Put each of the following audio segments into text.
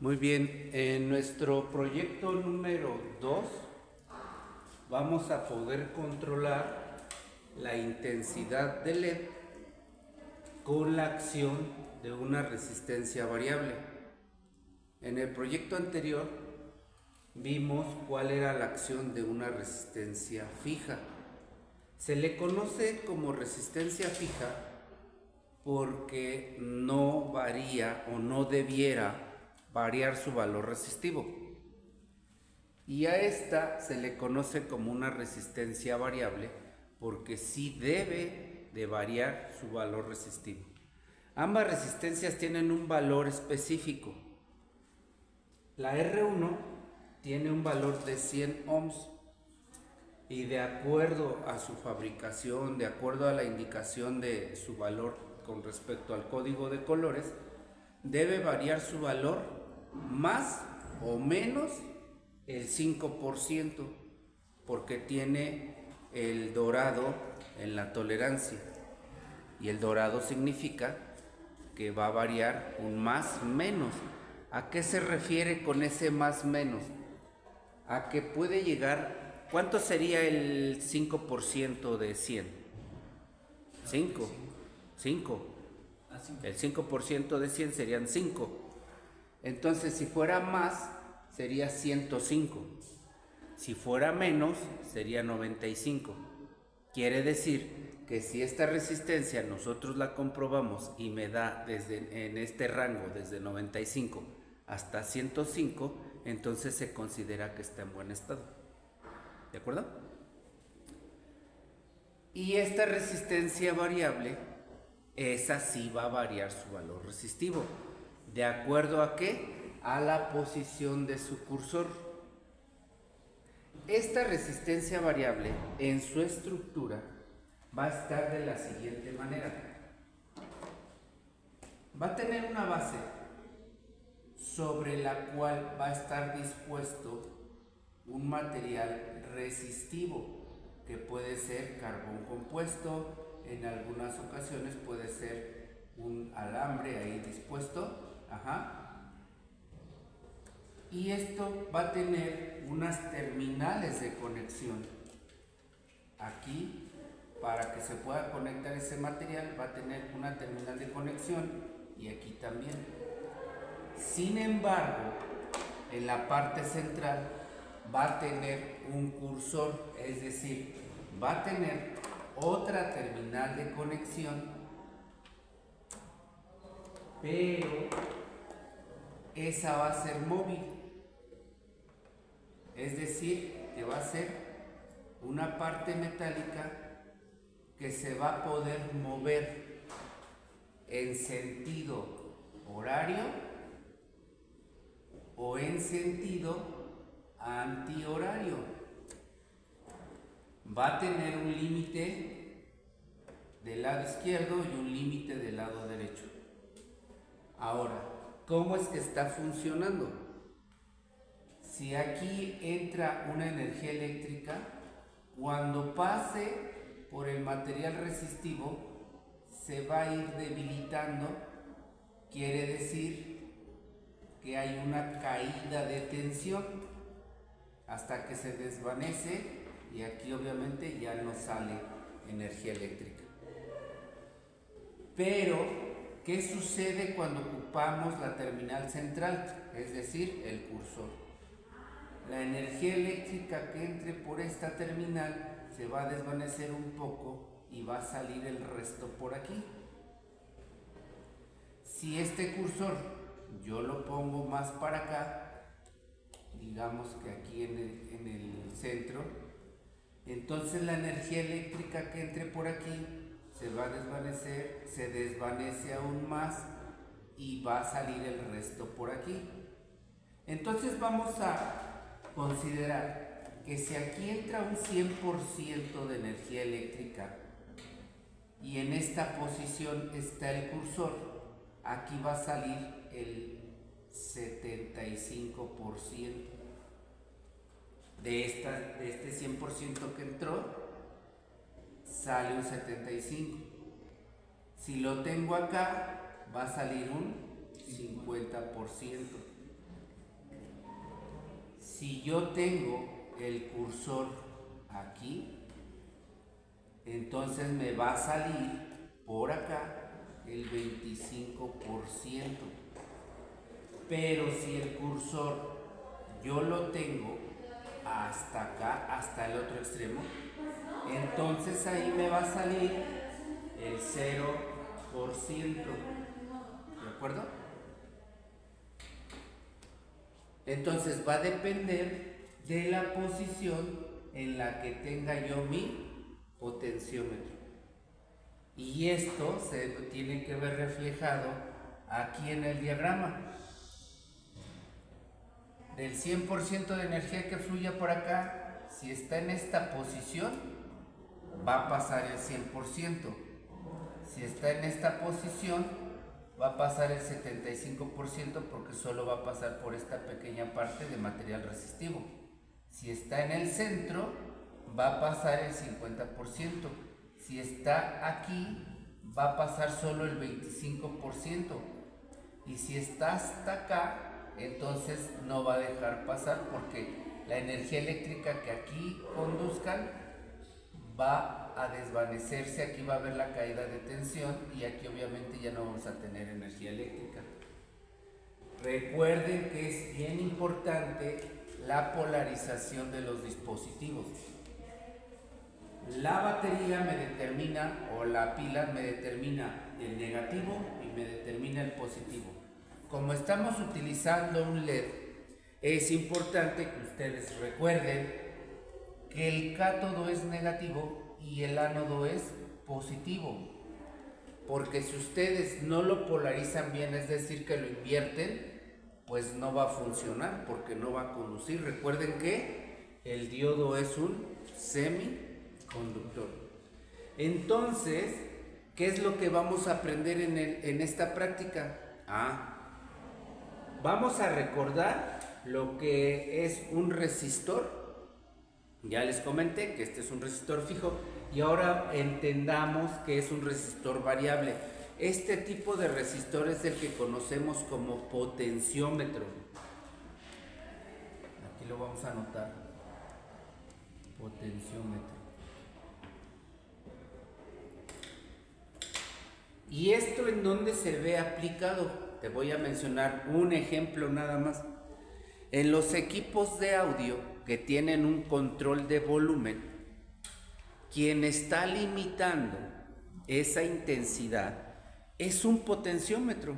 Muy bien, en nuestro proyecto número 2 vamos a poder controlar la intensidad del LED con la acción de una resistencia variable. En el proyecto anterior vimos cuál era la acción de una resistencia fija. Se le conoce como resistencia fija porque no varía o no debiera variar su valor resistivo, y a esta se le conoce como una resistencia variable porque sí debe de variar su valor resistivo. Ambas resistencias tienen un valor específico. La R1 tiene un valor de 100 ohms y de acuerdo a su fabricación, de acuerdo a la indicación de su valor con respecto al código de colores, debe variar su valor más o menos el 5%, porque tiene el dorado en la tolerancia, y el dorado significa que va a variar un más menos. ¿A qué se refiere con ese más menos? A que puede llegar, ¿cuánto sería el 5% de 100? 5. 5. El 5% de 100 serían 5. Entonces, si fuera más, sería 105. Si fuera menos, sería 95. Quiere decir que si esta resistencia nosotros la comprobamos y me da en este rango desde 95 hasta 105, entonces se considera que está en buen estado. ¿De acuerdo? Y esta resistencia variable, esa sí va a variar su valor resistivo. ¿De acuerdo a qué? A la posición de su cursor. Esta resistencia variable en su estructura va a estar de la siguiente manera. Va a tener una base sobre la cual va a estar dispuesto un material resistivo, que puede ser carbón compuesto, en algunas ocasiones puede ser un alambre ahí dispuesto. Y esto va a tener unas terminales de conexión. Aquí, para que se pueda conectar ese material, va a tener una terminal de conexión, y aquí también. Sin embargo, en la parte central va a tener un cursor, es decir, va a tener otra terminal de conexión, pero esa va a ser móvil, es decir, que va a ser una parte metálica que se va a poder mover en sentido horario o en sentido antihorario. Va a tener un límite del lado izquierdo y un límite del lado derecho. Ahora, ¿cómo es que está funcionando? Si aquí entra una energía eléctrica, cuando pase por el material resistivo, se va a ir debilitando. Quiere decir que hay una caída de tensión hasta que se desvanece, y aquí obviamente ya no sale energía eléctrica. Pero, ¿qué sucede cuando ocupamos la terminal central? Es decir, el cursor. La energía eléctrica que entre por esta terminal se va a desvanecer un poco y va a salir el resto por aquí. Si este cursor yo lo pongo más para acá, digamos que aquí en el centro, entonces la energía eléctrica que entre por aquí se va a desvanecer, se desvanece aún más y va a salir el resto por aquí. Entonces vamos a considerar que si aquí entra un 100% de energía eléctrica y en esta posición está el cursor, aquí va a salir el 75%. De este 100% que entró, sale un 75%. Si lo tengo acá, va a salir un 50%. si yo tengo el cursor aquí, entonces me va a salir por acá el 25%. Pero si el cursor yo lo tengo hasta acá, hasta el otro extremo, entonces ahí me va a salir el 0%. ¿De acuerdo? Entonces va a depender de la posición en la que tenga yo mi potenciómetro. Y esto se tiene que ver reflejado aquí en el diagrama. Del 100% de energía que fluya por acá, si está en esta posición, va a pasar el 100%. Si está en esta posición, va a pasar el 75% porque solo va a pasar por esta pequeña parte de material resistivo. Si está en el centro, va a pasar el 50%. Si está aquí, va a pasar solo el 25%. Y si está hasta acá, entonces no va a dejar pasar porque la energía eléctrica que aquí conduzcan va a desvanecerse, aquí va a haber la caída de tensión y aquí obviamente ya no vamos a tener energía eléctrica. Recuerden que es bien importante la polarización de los dispositivos. La batería me determina, o la pila me determina el negativo y me determina el positivo. Como estamos utilizando un LED, es importante que ustedes recuerden que el cátodo es negativo y el ánodo es positivo. Porque si ustedes no lo polarizan bien, es decir, que lo invierten, pues no va a funcionar porque no va a conducir. Recuerden que el diodo es un semiconductor. Entonces, ¿qué es lo que vamos a aprender en esta práctica? Vamos a recordar lo que es un resistor. Ya les comenté que este es un resistor fijo y ahora entendamos que es un resistor variable. Este tipo de resistor es el que conocemos como potenciómetro. Aquí lo vamos a anotar. Potenciómetro. ¿Y esto en dónde se ve aplicado? Te voy a mencionar un ejemplo nada más. En los equipos de audio que tienen un control de volumen, quien está limitando esa intensidad es un potenciómetro.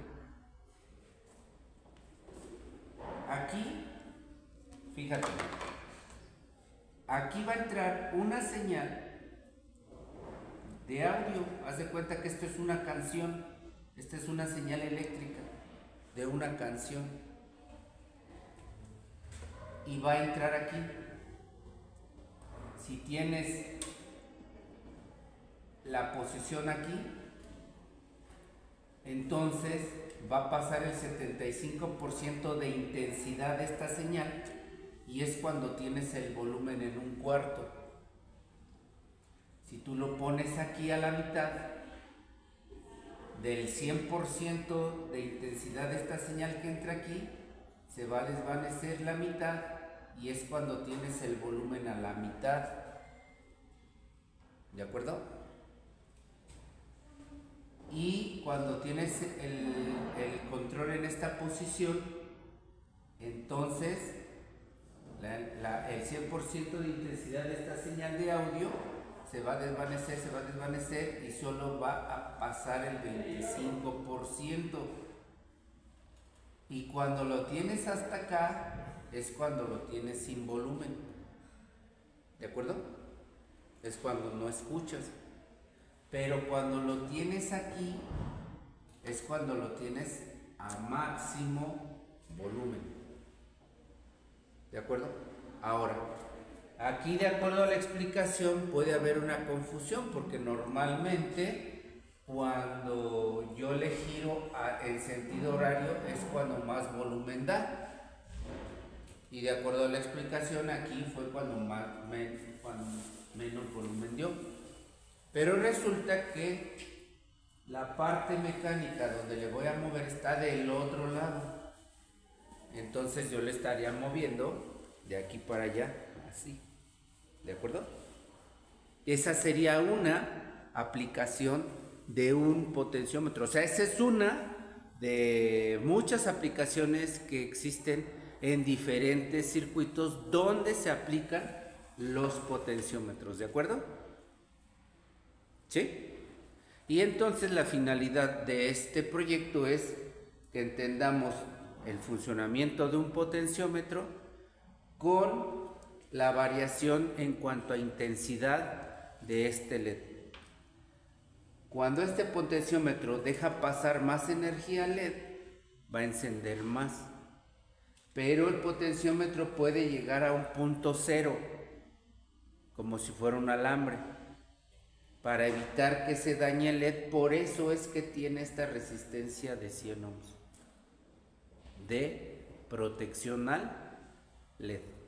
Aquí, fíjate, aquí va a entrar una señal de audio. Haz de cuenta que esto es una canción, esta es una señal eléctrica de una canción y va a entrar aquí. Si tienes la posición aquí, entonces va a pasar el 75% de intensidad de esta señal y es cuando tienes el volumen en un cuarto. Si tú lo pones aquí a la mitad, del 100% de intensidad de esta señal que entra aquí, se va a desvanecer la mitad y es cuando tienes el volumen a la mitad. ¿De acuerdo? Y cuando tienes el control en esta posición, entonces el 100% de intensidad de esta señal de audio se va a desvanecer y solo va a pasar el 25%. Y cuando lo tienes hasta acá, es cuando lo tienes sin volumen. ¿De acuerdo? Es cuando no escuchas. Pero cuando lo tienes aquí, es cuando lo tienes a máximo volumen. ¿De acuerdo? Ahora, aquí de acuerdo a la explicación puede haber una confusión porque normalmente cuando yo le giro en sentido horario es cuando más volumen da. Y de acuerdo a la explicación aquí fue cuando menos volumen dio. Pero resulta que la parte mecánica donde le voy a mover está del otro lado. Entonces yo le estaría moviendo de aquí para allá, así, ¿de acuerdo? Esa sería una aplicación de un potenciómetro, o sea, esa es una de muchas aplicaciones que existen en diferentes circuitos donde se aplican los potenciómetros, ¿de acuerdo? ¿Sí? Y entonces la finalidad de este proyecto es que entendamos el funcionamiento de un potenciómetro con la variación en cuanto a intensidad de este LED. Cuando este potenciómetro deja pasar más energía LED, va a encender más. Pero el potenciómetro puede llegar a un punto cero, como si fuera un alambre, para evitar que se dañe el LED. Por eso es que tiene esta resistencia de 100 ohms de protección al LED.